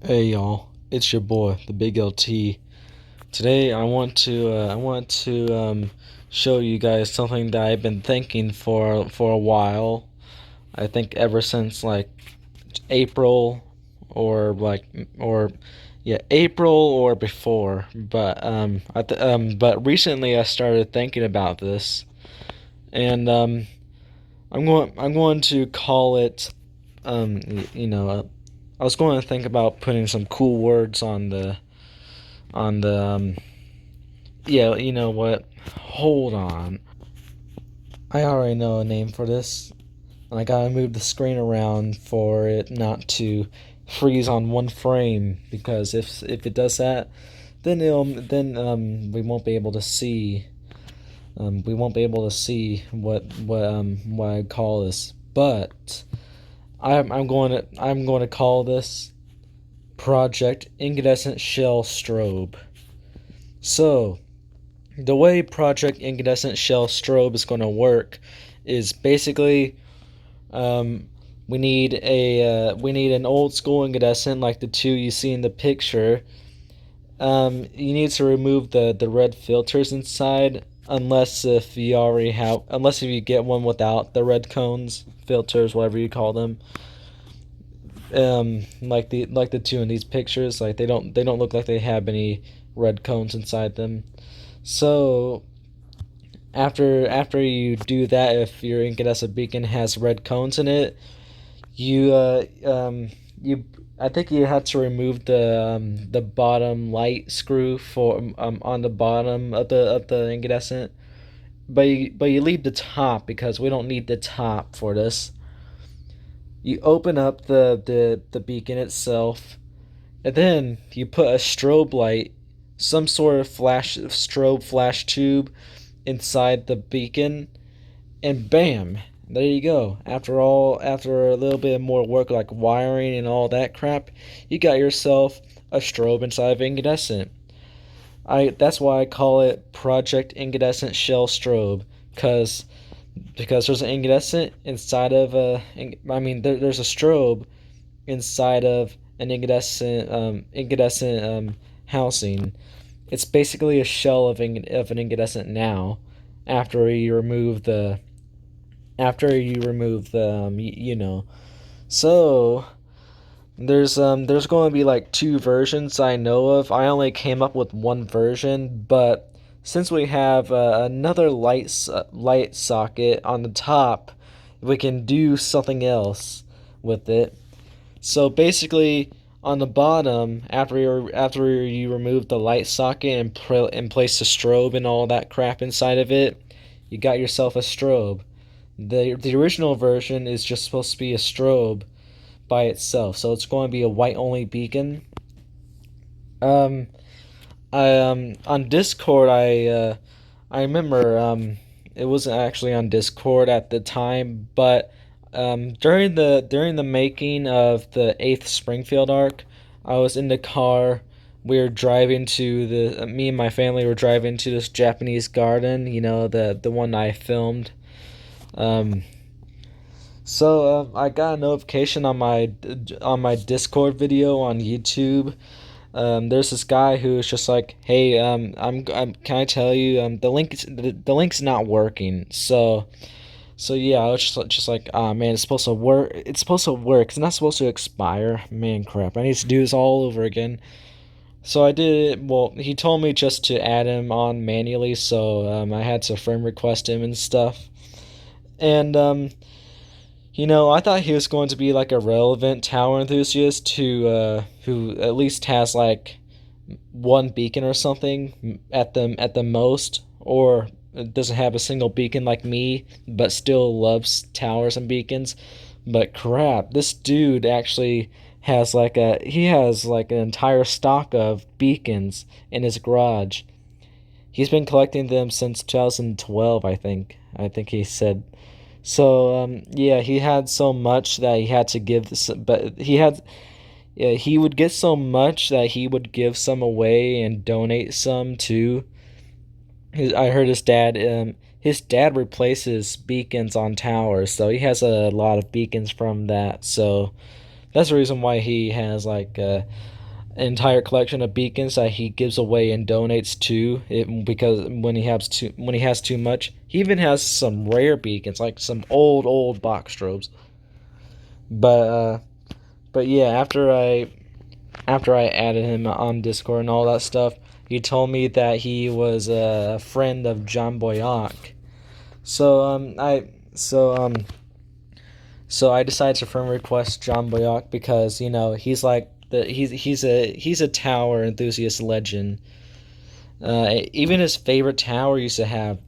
Hey y'all, it's your boy, the Big LT. Today I want to show you guys something that I've been thinking for a while. I think ever since like April or like or yeah, April or before. But recently I started thinking about this, and I'm going to call it you know I was going to think about putting some cool words on the yeah, you know what? Hold on. I already know a name for this. And I gotta move the screen around for it not to freeze on one frame, because if it does that, then we won't be able to see what I call this. But I'm going to call this Project Incandescent Shell Strobe. So the way Project Incandescent Shell Strobe is going to work is basically um, we need an old school incandescent like the two you see in the picture. You need to remove the red filters inside, unless if you get one without the red cones, filters, whatever you call them. Like the two in these pictures, like they don't look like they have any red cones inside them. So after you do that, if your incandescent beacon has red cones in it, you you I think you had to remove the bottom light screw for on the bottom of the incandescent, but you leave the top because we don't need the top for this. You open up the beacon itself, and then you put a strobe light, some sort of strobe flash tube inside the beacon, and bam, there you go. After a little bit more work like wiring and all that crap, you got yourself a strobe inside of incandescent. I That's why I call it Project Incandescent Shell Strobe, cause because there's an incandescent inside of there's a strobe inside of an incandescent housing. It's basically a shell of an incandescent now. After you remove the you know. So there's going to be like two versions I know of. I only came up with one version, but since we have another light socket on the top, we can do something else with it. So basically, on the bottom, after you remove the light socket and place the strobe and all that crap inside of it, you got yourself a strobe. The original version is just supposed to be a strobe by itself, so it's going to be a white only beacon. Um, I On Discord, I remember it wasn't actually on Discord at the time, but during the making of the eighth Springfield arc, I was in the car. We were driving to the Me and my family were driving to this Japanese garden. You know, the one I filmed. Um, I got a notification on my Discord video on YouTube. There's this guy who is just like, "Hey, can I tell you, the link's not working." So yeah, I was just like, "Ah, man, it's supposed to work. It's supposed to work. It's not supposed to expire." Man, crap! I need to do this all over again. So I did it. Well, he told me just to add him on manually, so I had to friend request him and stuff. And I thought he was going to be like a relevant tower enthusiast who at least has like one beacon or something at the most, or doesn't have a single beacon like me, but still loves towers and beacons. But crap, this dude actually has like an entire stock of beacons in his garage. He's been collecting them since 2012, I think. I think he said. So yeah, he had so much that he had to give this, but he had yeah, he would get so much that he would give some away and donate some too. I heard his dad replaces beacons on towers, so he has a lot of beacons from that. So That's the reason why he has like an entire collection of beacons that he gives away and donates to it, because when he has too much, he even has some rare beacons like some old box strobes. But but yeah, after I added him on Discord and all that stuff, he told me that he was a friend of Johnboyok. So so um so I decided to friend request Johnboyok because he's like he's a tower enthusiast legend. Even his favorite tower used to have.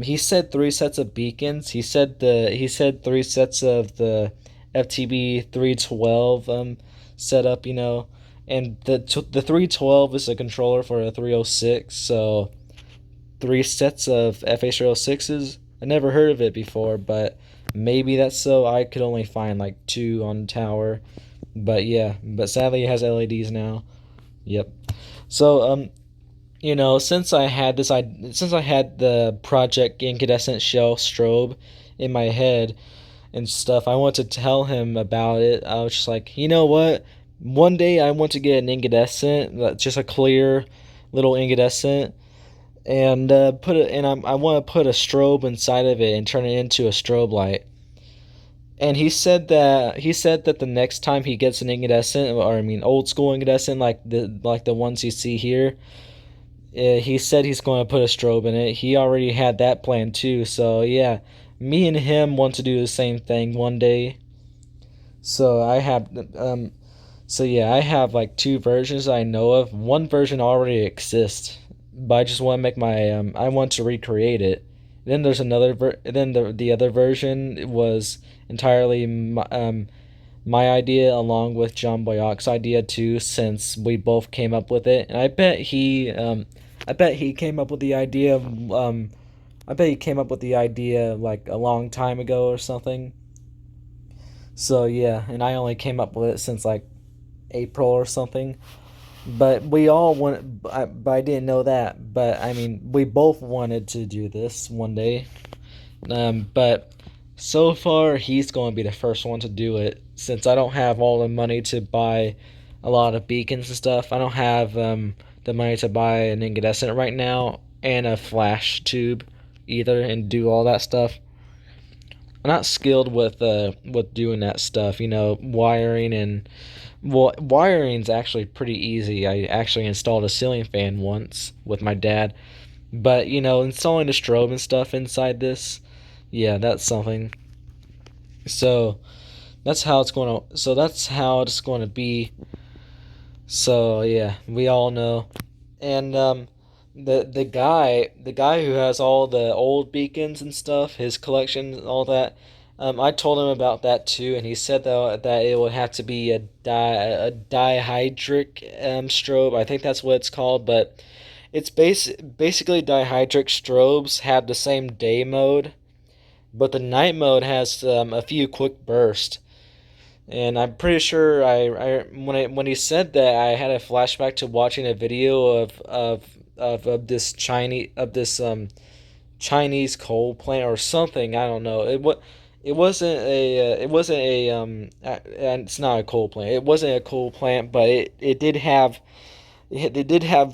He said 3 sets of beacons. He said 3 sets of the FTB 312 setup. And the 312 is a controller for a 306. So 3 sets of FH306s. I never heard of it before, but maybe that's so I could only find like 2 on the tower. But yeah, but sadly it has LEDs now. Yep. So since I had the Project Incandescent Shell Strobe in my head and stuff, I want to tell him about it. I was just like, you know what? One day I want to get an incandescent, just a clear little incandescent, and I want to put a strobe inside of it and turn it into a strobe light. And he said that the next time he gets an incandescent, or I mean old school incandescent like the ones you see here, he said he's going to put a strobe in it. He already had that plan too. So yeah, me and him want to do the same thing one day. So I have so yeah, I have like 2 versions I know of. One version already exists, but I just want to make my I want to recreate it. Then there's then the other version was entirely my idea along with Johnboyok's idea too, since we both came up with it. And I bet he came up with the idea I bet he came up with the idea like a long time ago or something. So yeah, and I only came up with it since like April or something. But we all want, but I didn't know that. But I mean, we both wanted to do this one day. But so far, he's going to be the first one to do it since I don't have all the money to buy a lot of beacons and stuff. I don't have the money to buy an incandescent right now and a flash tube either and do all that stuff. I'm not skilled with doing that stuff, wiring and well, wiring's actually pretty easy. I actually installed a ceiling fan once with my dad, but installing the strobe and stuff inside this, yeah, that's something. So that's how it's going to be. So yeah, we all know. And the guy who has all the old beacons and stuff, his collection and all that, I told him about that too, and he said that it would have to be a dihydric strobe. I think that's what it's called, but it's basically dihydric strobes have the same day mode, but the night mode has a few quick bursts. And I'm pretty sure when he said that, I had a flashback to watching a video of this Chinese coal plant or something. I don't know. And it's not a coal plant. It wasn't a coal plant, but it did have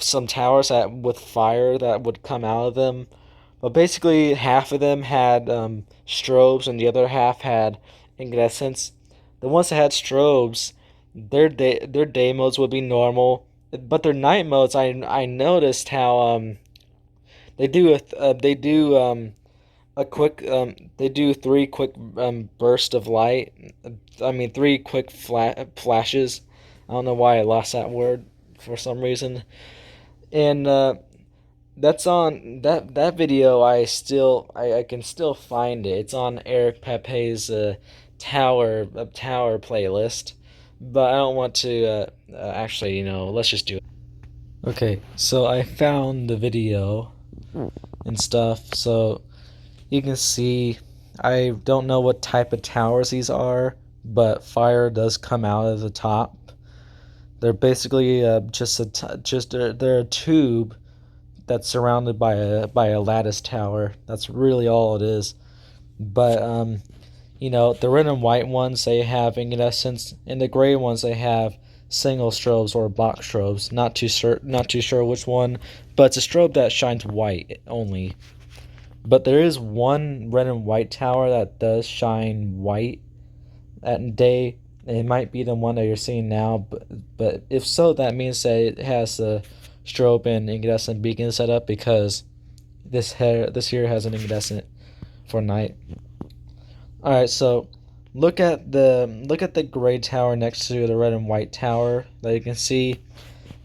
some towers that with fire that would come out of them. But basically, half of them had strobes, and the other half had incandescents. The ones that had strobes, their day modes would be normal, but their night modes, I noticed how a quick they do 3 quick bursts of light. I mean 3 quick flashes. I don't know why I lost that word for some reason. And that's on that video. I can still find it. It's on Eric Pepe's tower playlist, but I don't want to actually, let's just do it. Okay, so I found the video and stuff, so you can see I don't know what type of towers these are, but fire does come out of the top. They're basically they're a tube that's surrounded by a lattice tower. That's really all it is. But The red and white ones, they have incandescence, and the gray ones, they have single strobes or box strobes. Not too sure which one, but it's a strobe that shines white only. But there is one red and white tower that does shine white at day. It might be the one that you're seeing now, but if so, that means that it has the strobe and incandescent beacon set up, because this here has an incandescent for night. All right, so look at the gray tower next to the red and white tower. That you can see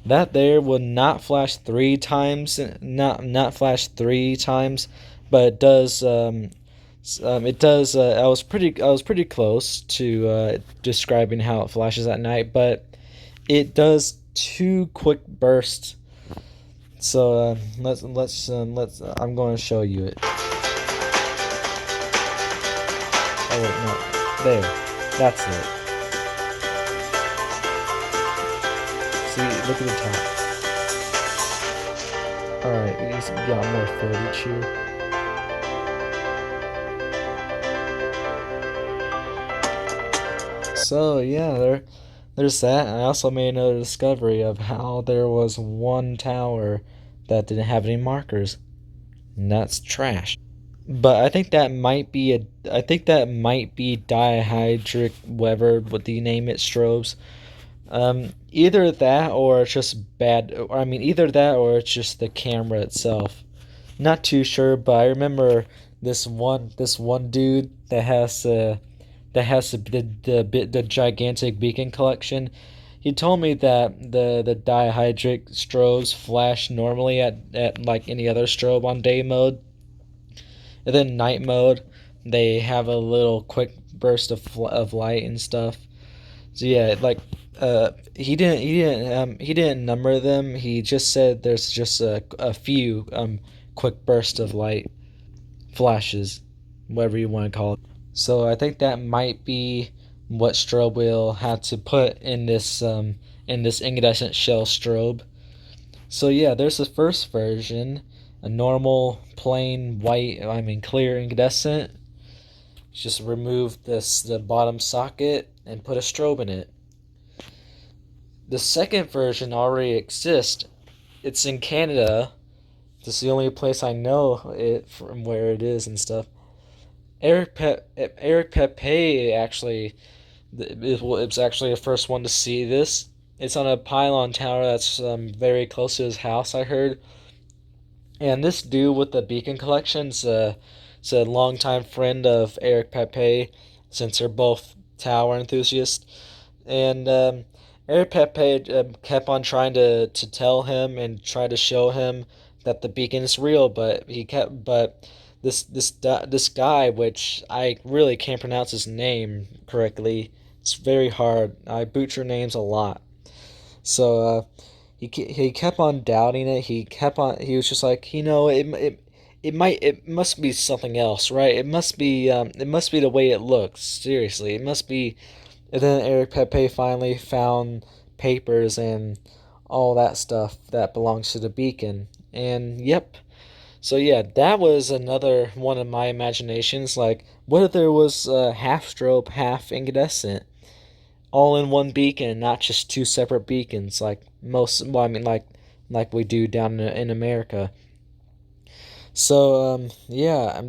that there will not flash 3 times, not flash 3 times, but it does. It does. I was pretty close to describing how it flashes at night, but it does 2 quick bursts. So let's. I'm going to show you it. Oh wait, no, there. That's it. See, look at the top. All right, we got more footage here. So yeah, there's that. I also made another discovery of how there was one tower that didn't have any markers, and that's trash. But I think that might be dihydric, whatever what do you name it, strobes. Either that or it's just bad. I mean, either that or it's just the camera itself. Not too sure, but I remember this one dude that has the gigantic beacon collection. He told me that the dihydric strobes flash normally at like any other strobe on day mode, and then night mode they have a little quick burst of light and stuff. So yeah, like he didn't number them. He just said there's just a few quick bursts of light flashes, whatever you want to call it. So I think that might be what strobe will have to put in this incandescent shell strobe. So yeah, there's the first version, a normal plain white, I mean clear incandescent. Just remove the bottom socket and put a strobe in it. The second version already exists. It's in Canada. This is the only place I know it from where it is and stuff. Eric Pepe actually it was actually the first one to see this. It's on a pylon tower that's very close to his house, I heard. And this dude with the beacon collection's is a longtime friend of Eric Pepe, since they're both tower enthusiasts. And Eric Pepe kept on trying to tell him and try to show him that the beacon is real, but this guy, which I really can't pronounce his name correctly. It's very hard. I butcher names a lot. So he kept on doubting it. He was just like, it must be something else, right? It must be the way it looks. Seriously, it must be. And then Eric Pepe finally found papers and all that stuff that belongs to the beacon. And yep. So yeah, that was another one of my imaginations. Like, what if there was half strobe, half incandescent, all in one beacon, not just two separate beacons, like well, I mean, like we do down in America. So yeah,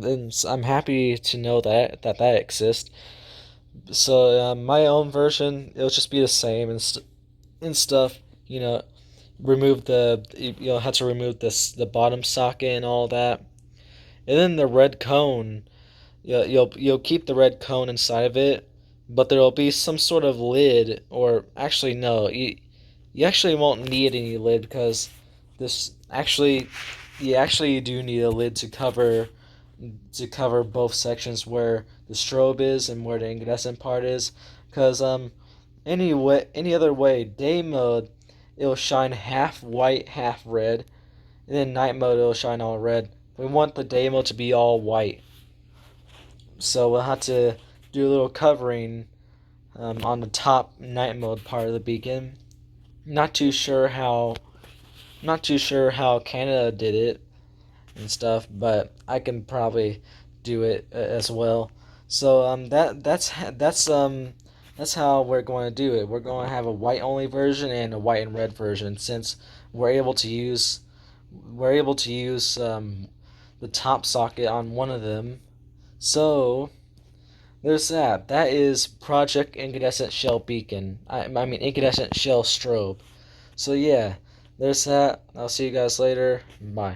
I'm happy to know that exists. So my own version, it'll just be the same and stuff. You know, have to remove the bottom socket and all that, and then the red cone. You'll keep the red cone inside of it, but there'll be some sort of lid, or actually no, you actually won't need any lid, because this actually you actually do need a lid to cover both sections where the strobe is and where the incandescent part is, because any other way, day mode it'll shine half white, half red, and then night mode it'll shine all red. We want the day mode to be all white, so we'll have to do a little covering on the top night mode part of the beacon. Not too sure how Canada did it and stuff, but I can probably do it as well. So that's how we're going to do it. We're going to have a white only version and a white and red version, since we're able to use the top socket on one of them. So there's that. That is Project Incandescent Shell Beacon. I mean Incandescent Shell Strobe. So yeah, there's that. I'll see you guys later. Bye.